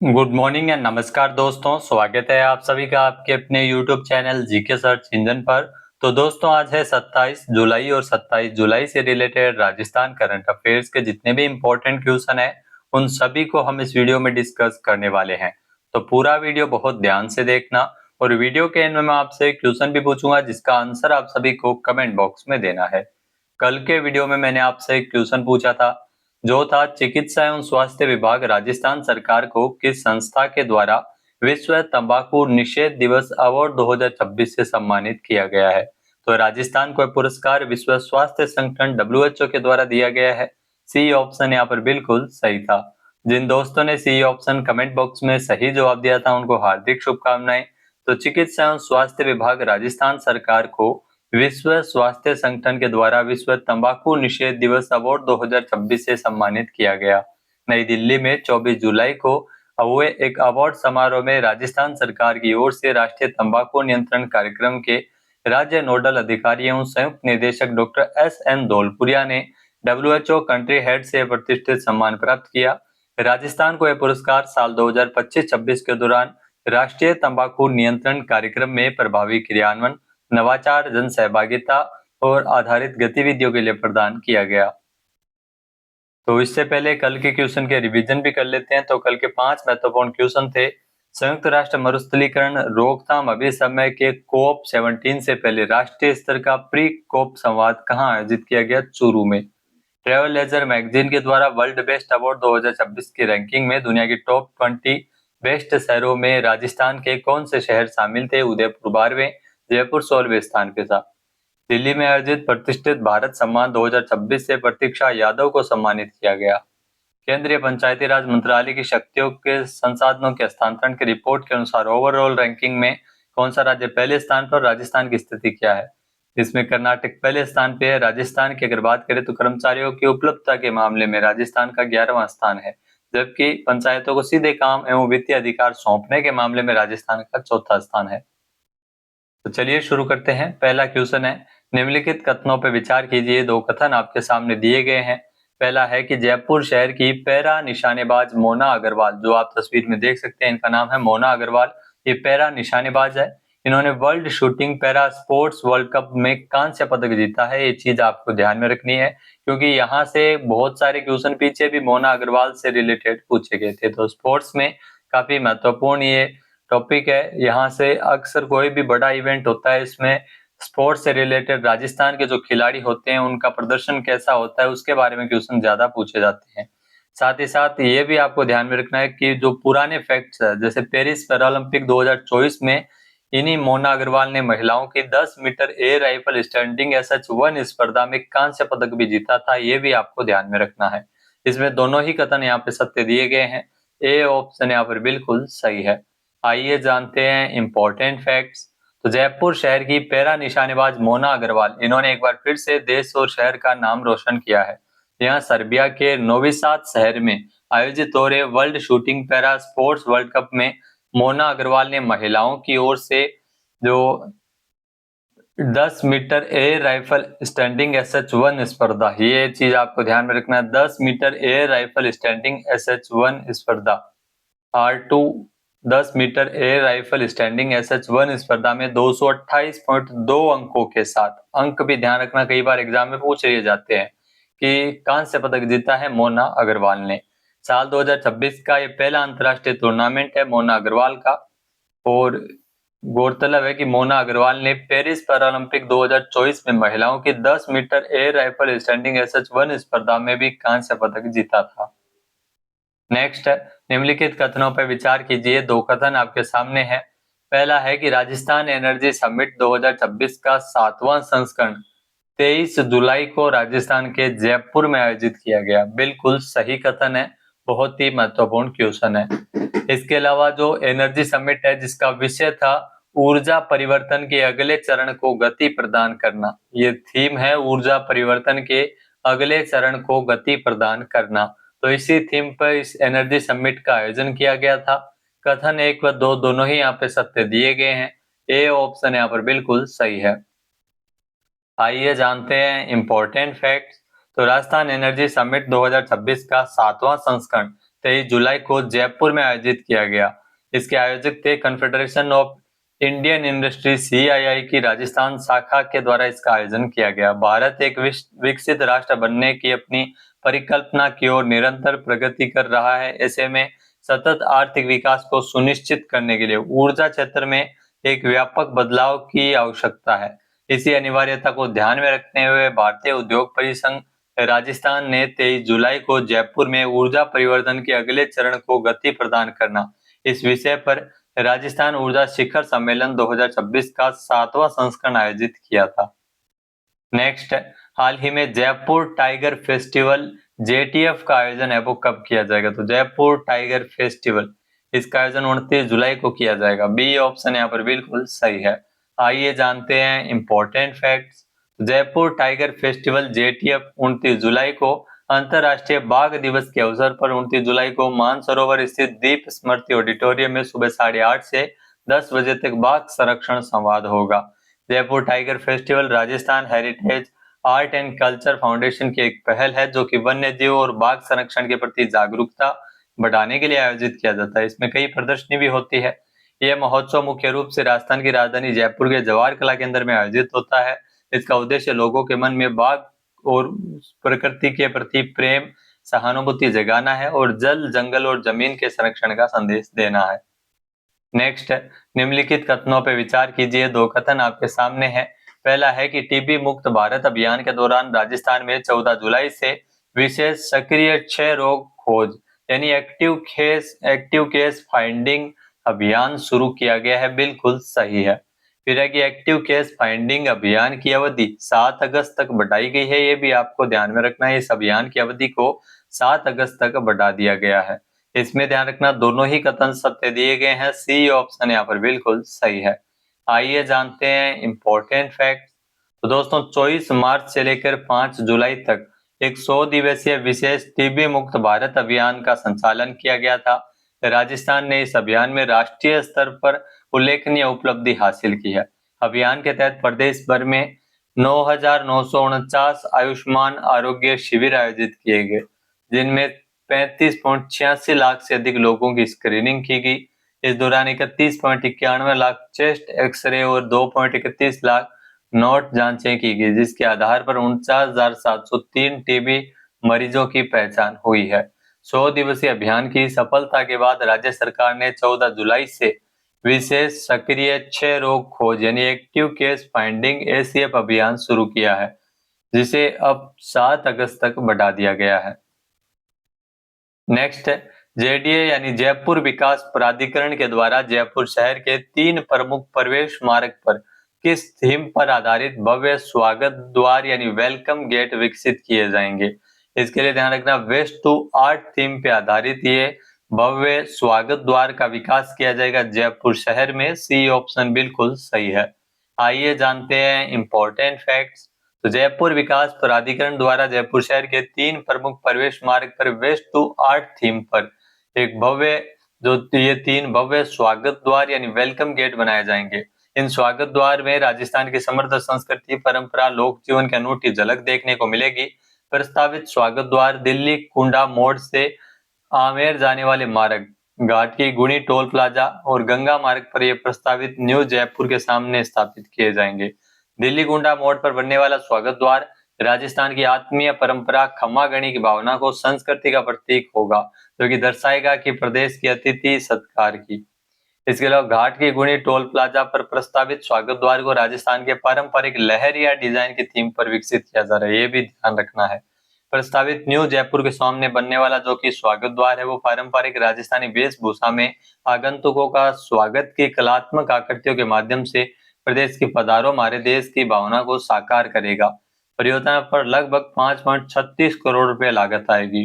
Good morning and नमस्कार दोस्तों, स्वागत है आप सभी का आपके अपने YouTube channel GK search engine पर। तो दोस्तों आज है 27 जुलाई और 27 जुलाई से रिलेटेड राजस्थान करंट अफेयर्स के जितने भी इम्पोर्टेंट क्वेश्चन है उन सभी को हम इस वीडियो में डिस्कस करने वाले हैं। तो पूरा वीडियो बहुत ध्यान से देखना और वीडियो के एंड में मैं आपसे एक क्वेश्चन भी पूछूंगा जिसका आंसर आप सभी को कमेंट बॉक्स में देना है। कल के वीडियो में मैंने आपसे एक क्वेश्चन पूछा था जो था चिकित्सा एवं स्वास्थ्य विभाग राजस्थान सरकार को किस संस्था के द्वारा विश्व तंबाकू निषेध दिवस अवार्ड 2026 से सम्मानित किया गया है। तो राजस्थान को पुरस्कार विश्व स्वास्थ्य संगठन डब्ल्यूएचओ के द्वारा दिया गया है। सी ऑप्शन यहाँ पर बिल्कुल सही था। जिन दोस्तों ने सी ऑप्शन कमेंट बॉक्स में सही जवाब दिया था उनको हार्दिक शुभकामनाएं। तो चिकित्सा एवं स्वास्थ्य विभाग राजस्थान सरकार को विश्व स्वास्थ्य संगठन के द्वारा विश्व तंबाकू निषेध दिवस अवार्ड 2026 से सम्मानित किया गया। नई दिल्ली में 24 जुलाई को हुए एक अवार्ड समारोह में राजस्थान सरकार की ओर से राष्ट्रीय तंबाकू नियंत्रण कार्यक्रम के राज्य नोडल अधिकारी एवं संयुक्त निदेशक डॉक्टर एस.एन. धौलपुरिया ने डब्ल्यूएचओ कंट्री हेड से प्रतिष्ठित सम्मान प्राप्त किया। राजस्थान को यह पुरस्कार साल 2025-26 के दौरान राष्ट्रीय तंबाकू नियंत्रण कार्यक्रम में प्रभावी क्रियान्वयन, नवाचार, जन सहभागिता और आधारित गतिविधियों के लिए प्रदान किया गया। तो इससे पहले कल के क्वेश्चन के रिवीजन भी कर लेते हैं। तो कल के 5 महत्वपूर्ण क्वेश्चन थे। संयुक्त राष्ट्र मरुस्थलीकरण रोकथाम अभिसमय के कोप 17 से पहले राष्ट्रीय स्तर का प्री कोप संवाद कहाँ आयोजित किया गया? चूरू में। ट्रेवल लेजर मैगजीन के द्वारा वर्ल्ड बेस्ट अवार्ड 2026 की रैंकिंग में दुनिया की टॉप 20 बेस्ट शहरों में राजस्थान के कौन से शहर शामिल थे? उदयपुर 12वें, जयपुर 16वें स्थान के साथ। दिल्ली में आयोजित प्रतिष्ठित भारत सम्मान 2026 से प्रतीक्षा यादव को सम्मानित किया गया। केंद्रीय पंचायती राज मंत्रालय की शक्तियों के संसाधनों के हस्तांतरण की रिपोर्ट के अनुसार ओवरऑल रैंकिंग में कौन सा राज्य पहले स्थान पर? राजस्थान की स्थिति क्या है? इसमें कर्नाटक पहले स्थान पे है। राजस्थान की अगर बात करें तो कर्मचारियों की उपलब्धता के मामले में राजस्थान का 11वां स्थान है, जबकि पंचायतों को सीधे काम एवं वित्तीय अधिकार सौंपने के मामले में राजस्थान का 4था स्थान है। तो चलिए शुरू करते हैं। पहला क्वेश्चन है, निम्नलिखित कथनों पर विचार कीजिए। दो कथन आपके सामने दिए गए हैं। पहला है कि जयपुर शहर की पैरा निशानेबाज मोना अग्रवाल, जो आप तस्वीर में देख सकते हैं, इनका नाम है मोना अग्रवाल। ये पैरा निशानेबाज है। इन्होंने world shooting para sports world cup में कांस्य पदक जीता है। ये चीज आपको ध्यान में रखनी है क्योंकि यहाँ से बहुत सारे क्वेश्चन पीछे भी मोना अग्रवाल से रिलेटेड पूछे गए थे। तो स्पोर्ट्स में काफी महत्वपूर्ण ये टॉपिक है। यहाँ से अक्सर कोई भी बड़ा इवेंट होता है, इसमें स्पोर्ट्स से रिलेटेड राजस्थान के जो खिलाड़ी होते हैं उनका प्रदर्शन कैसा होता है उसके बारे में क्वेश्चन ज्यादा पूछे जाते हैं। साथ ही साथ ये भी आपको ध्यान में रखना है कि जो पुराने फैक्ट्स है, जैसे पेरिस पैरालंपिक 2024 में इन्हीं मोना अग्रवाल ने महिलाओं की 10 metre air rifle standing SH1 स्पर्धा में कांस्य पदक भी जीता था। ये भी आपको ध्यान में रखना है। इसमें दोनों ही कथन यहाँ पे सत्य दिए गए हैं। ए ऑप्शन यहाँ पर बिल्कुल सही है। आइए जानते हैं इंपॉर्टेंट फैक्ट्स। तो जयपुर शहर की पैरा निशानेबाज मोना अग्रवाल, इन्होंने एक बार फिर से देश और शहर का नाम रोशन किया है। यहाँ सर्बिया के नोवी साद शहर में आयोजित हो रहे world shooting para sports world cup में मोना अग्रवाल ने महिलाओं की ओर से जो 10 metre air rifle standing SH1 स्पर्धा, ये चीज आपको ध्यान में रखना है। 10 metre air rifle standing SH1 स्पर्धा R2 10 metre air rifle standing SH1 स्पर्धा में 228.2 अंकों के साथ, अंक भी ध्यान रखना, कई बार एग्जाम में पूछ लिए जाते हैं, कि कांस्य पदक जीता है मोना अग्रवाल ने। साल 2026 का ये पहला अंतरराष्ट्रीय टूर्नामेंट है मोना अग्रवाल का। और गौरतलब है कि मोना अग्रवाल ने पेरिस पैरालंपिक 2024 में महिलाओं की 10 metre air rifle standing SH1 स्पर्धा में भी कांस्य पदक जीता था। नेक्स्ट है, निम्नलिखित कथनों पर विचार कीजिए। दो कथन आपके सामने है। पहला है कि राजस्थान एनर्जी समिट 2026 का 7वां संस्करण 23 जुलाई को राजस्थान के जयपुर में आयोजित किया गया। बिल्कुल सही कथन है, बहुत ही महत्वपूर्ण क्वेश्चन है। इसके अलावा जो एनर्जी समिट है जिसका विषय था ऊर्जा परिवर्तन के अगले चरण को गति प्रदान करना, ये थीम है ऊर्जा परिवर्तन के अगले चरण को गति प्रदान करना। तो इसी थीम पर इस एनर्जी समिट का आयोजन किया गया था। कथन 1 व 2 दोनों ही यहाँ पे सत्य दिए गए हैं। ए ऑप्शन यहाँ पर बिल्कुल सही है। आइए जानते हैं इंपॉर्टेंट फैक्ट्स। तो राजस्थान एनर्जी समिट 2026 का 7वां संस्करण 23 जुलाई को जयपुर में आयोजित किया गया। इसके आयोजक थे confederation of Indian industry (CII) की राजस्थान शाखा के द्वारा इसका आयोजन किया गया। भारत एक विकसित राष्ट्र बनने की अपनी परिकल्पना की ओर निरंतर प्रगति कर रहा है। ऐसे में सतत आर्थिक विकास को सुनिश्चित करने के लिए ऊर्जा क्षेत्र में एक व्यापक बदलाव की आवश्यकता है। इसी अनिवार्यता को ध्यान में रखते हुए भारतीय उद्योग परिसंघ राजस्थान ने 23 जुलाई को जयपुर में ऊर्जा परिवर्तन के अगले चरण को गति प्रदान करना इस विषय पर राजस्थान ऊर्जा शिखर सम्मेलन 2026 का 7वां संस्करण आयोजित किया था। नेक्स्ट, हाल ही में जयपुर टाइगर फेस्टिवल JTF का आयोजन है वो कब किया जाएगा? तो जयपुर टाइगर फेस्टिवल इसका आयोजन 29 जुलाई को किया जाएगा। बी ऑप्शन यहाँ पर बिल्कुल सही है। आइए जानते हैं important facts. Jaipur tiger festival JTF 29 जुलाई को अंतरराष्ट्रीय बाघ दिवस के अवसर पर 29 जुलाई को मानसरोवर स्थित दीप स्मृति ऑडिटोरियम में सुबह 8:30 से 10 बजे तक बाघ संरक्षण संवाद होगा। Jaipur tiger festival Rajasthan heritage art and culture foundation की एक पहल है जो कि वन्य जीव और बाघ संरक्षण के प्रति जागरूकता बढ़ाने के लिए आयोजित किया जाता है। इसमें कई प्रदर्शनी भी होती है। यह महोत्सव मुख्य रूप से राजस्थान की राजधानी जयपुर के जवाहर कला केंद्र में आयोजित होता है। इसका उद्देश्य लोगों के मन में बाघ और प्रकृति के प्रति प्रेम, सहानुभूति जगाना है और जल, जंगल और जमीन के संरक्षण का संदेश देना है। नेक्स्ट, निम्नलिखित कथनों पर विचार कीजिए। दो कथन आपके सामने हैं। पहला है कि टीबी मुक्त भारत अभियान के दौरान राजस्थान में 14 जुलाई से विशेष सक्रिय क्षय रोग खोज यानी एक्टिव केस फाइंडिंग अभियान शुरू किया गया है। बिल्कुल सही है। फिर है कि एक्टिव केस फाइंडिंग अभियान की अवधि 7 अगस्त तक बढ़ाई गई है। ये भी आपको ध्यान में रखना है। इस अभियान की अवधि को 7 अगस्त तक बढ़ा दिया गया है। इसमें ध्यान रखना दोनों ही कथन सत्य दिए गए हैं। सी ऑप्शन यहाँ पर बिल्कुल सही है। आइए जानते हैं इंपॉर्टेंट फैक्ट। तो दोस्तों 24 मार्च से लेकर 5 जुलाई तक एक 100 दिवसीय विशेष टीबी मुक्त भारत अभियान का संचालन किया गया था। राजस्थान ने इस अभियान में राष्ट्रीय स्तर पर उल्लेखनीय उपलब्धि हासिल की है। अभियान के तहत प्रदेश भर में 9,949 आयुष्मान आरोग्य शिविर आयोजित किए गए, जिनमें 35.86 लाख से अधिक लोगों की स्क्रीनिंग की गई। इस दौरान 31.91 लाख चेस्ट एक्सरे और 2.31 लाख नोट जांचें की गई, जिसके आधार पर 49,703 टीबी मरीजों की पहचान हुई है। 100 दिवसीय अभियान की सफलता के बाद राज्य सरकार ने 14 जुलाई से विशेष सक्रिय क्षय रोग खोज यानी एक्टिव केस फाइंडिंग ACF अभियान शुरू किया है, जिसे अब 7 अगस्त तक बढ़ा दिया गया है। नेक्स्ट, JDA यानी जयपुर विकास प्राधिकरण के द्वारा जयपुर शहर के 3 प्रमुख प्रवेश मार्ग पर किस थीम पर आधारित भव्य स्वागत द्वार यानी वेलकम गेट विकसित किए जाएंगे? इसके लिए ध्यान रखना वेस्ट टू आर्ट थीम पे आधारित ये भव्य स्वागत द्वार का विकास किया जाएगा जयपुर शहर में। सी ऑप्शन बिल्कुल सही है। आइए जानते हैं इंपॉर्टेंट फैक्ट्स। तो जयपुर विकास प्राधिकरण द्वारा जयपुर शहर के 3 प्रमुख प्रवेश मार्ग पर वेस्ट टू आर्ट थीम पर एक भव्य ये 3 भव्य स्वागत द्वार यानी वेलकम गेट बनाए जाएंगे। इन स्वागत द्वार में राजस्थान की समृद्ध संस्कृति, परंपरा, लोक जीवन की अनूठी झलक देखने को मिलेगी। प्रस्तावित स्वागत द्वार दिल्ली कुंडा मोड़ से आमेर जाने वाले मार्ग, घाट की गुणी टोल प्लाजा और गंगा मार्ग पर यह प्रस्तावित न्यू जयपुर के सामने स्थापित किए जाएंगे। दिल्ली गुंडा मोड़ पर बनने वाला स्वागत द्वार राजस्थान की आत्मीय परंपरा खम्मागणी की भावना को संस्कृति का प्रतीक होगा, जो कि दर्शाएगा कि प्रदेश की अतिथि सत्कार की। इसके अलावा घाट की गुणी टोल प्लाजा पर प्रस्तावित स्वागत द्वार को राजस्थान के पारंपरिक लहरिया डिजाइन की थीम पर विकसित किया जा रहा है। ये भी ध्यान रखना है। प्रस्तावित न्यू जयपुर के सामने बनने वाला जो कि स्वागत द्वार है वो पारंपरिक राजस्थानी वेशभूषा में आगंतुकों का स्वागत की कलात्मक आकृतियों के माध्यम से प्रदेश की पधारो हमारे देश की भावना को साकार करेगा। परियोजना पर लगभग 5.36 करोड़ रुपए लागत आएगी।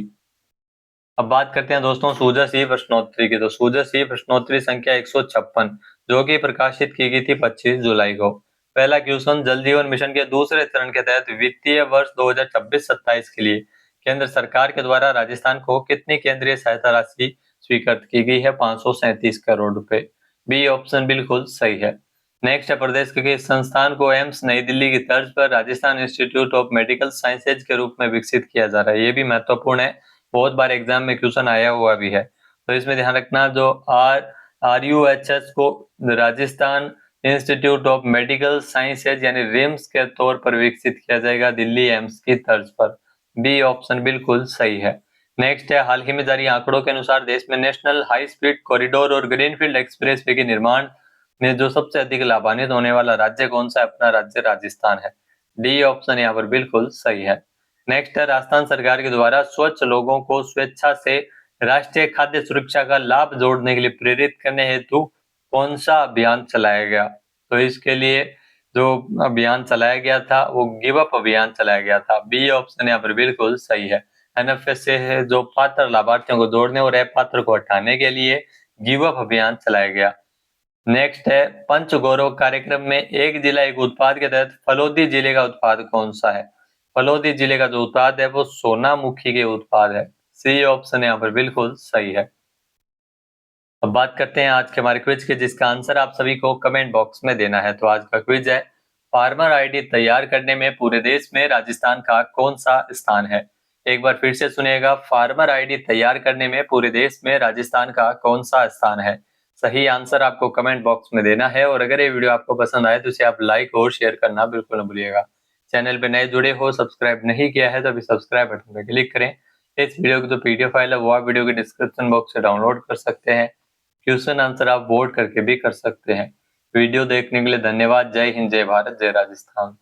अब बात करते हैं दोस्तों सूजस-ई प्रश्नोत्तरी की। तो सूजस-ई प्रश्नोत्तरी संख्या 156 जो कि प्रकाशित की गई थी 25 जुलाई को। पहला क्वेश्चन, जल जीवन मिशन के दूसरे चरण के तहत वित्तीय वर्ष 2026-27 के लिए केंद्र सरकार के द्वारा राजस्थान को कितनी केंद्रीय सहायता राशि स्वीकृत की गई है? 537 करोड़ रुपए। बी ऑप्शन बिल्कुल सही है। नेक्स्ट है, प्रदेश के किस संस्थान को एम्स नई दिल्ली की तर्ज पर Rajasthan institute of medical sciences के रूप में विकसित किया जा रहा है? ये भी महत्वपूर्ण है। बहुत बार एग्जाम में क्वेश्चन आया हुआ भी है। तो इसमें ध्यान रखना, जो RUHS को Rajasthan institute of medical sciences यानी रिम्स के तौर पर विकसित किया जाएगा, दिल्ली एम्स की तर्ज पर। बी ऑप्शन बिल्कुल सही है। नेक्स्ट है, हाल ही में जारी आंकड़ों के अनुसार देश में नेशनल हाई स्पीड कॉरिडोर और ग्रीनफील्ड एक्सप्रेसवे के निर्माण में जो सबसे अधिक लाभान्वित होने वाला राज्य कौन सा है? अपना राज्य राजस्थान है। डी ऑप्शन यहाँ पर बिल्कुल सही है। नेक्स्ट है, राजस्थान सरकार के द्वारा स्वच्छ लोगों को स्वेच्छा से राष्ट्रीय खाद्य सुरक्षा का लाभ जोड़ने के लिए प्रेरित करने हेतु कौन सा अभियान चलाया गया? तो इसके लिए जो अभियान चलाया गया था वो गिव अप अभियान चलाया गया था। बी ऑप्शन यहाँ पर बिल्कुल सही है। NFS से जो पात्र लाभार्थियों को जोड़ने और अपात्र को हटाने के लिए गिव अप अभियान चलाया गया। नेक्स्ट है, पंच गौरव कार्यक्रम में एक जिला एक उत्पाद के तहत फलोदी जिले का उत्पाद कौन सा है? फलोदी जिले का जो उत्पाद है वो सोनामुखी के उत्पाद है। सी ऑप्शन यहाँ पर बिल्कुल सही है। अब बात करते हैं आज के हमारे क्विज के, जिसका आंसर आप सभी को कमेंट बॉक्स में देना है। तो आज का क्विज है, फार्मर आईडी तैयार करने में पूरे देश में राजस्थान का कौन सा स्थान है? एक बार फिर से सुनिएगा, फार्मर आईडी तैयार करने में पूरे देश में राजस्थान का कौन सा स्थान है? सही आंसर आपको कमेंट बॉक्स में देना है। और अगर ये वीडियो आपको पसंद आए तो इसे आप लाइक और शेयर करना बिल्कुल न भूलिएगा। चैनल पे नए जुड़े हो, सब्सक्राइब नहीं किया है तो अभी सब्सक्राइब बटन पर क्लिक करें। इस वीडियो की जो PDF फाइल है वो आप वीडियो के डिस्क्रिप्शन बॉक्स से डाउनलोड कर सकते हैं। क्वेश्चन आंसर आप वोट करके भी कर सकते हैं। वीडियो देखने के लिए धन्यवाद। जय हिंद, जय भारत, जय राजस्थान।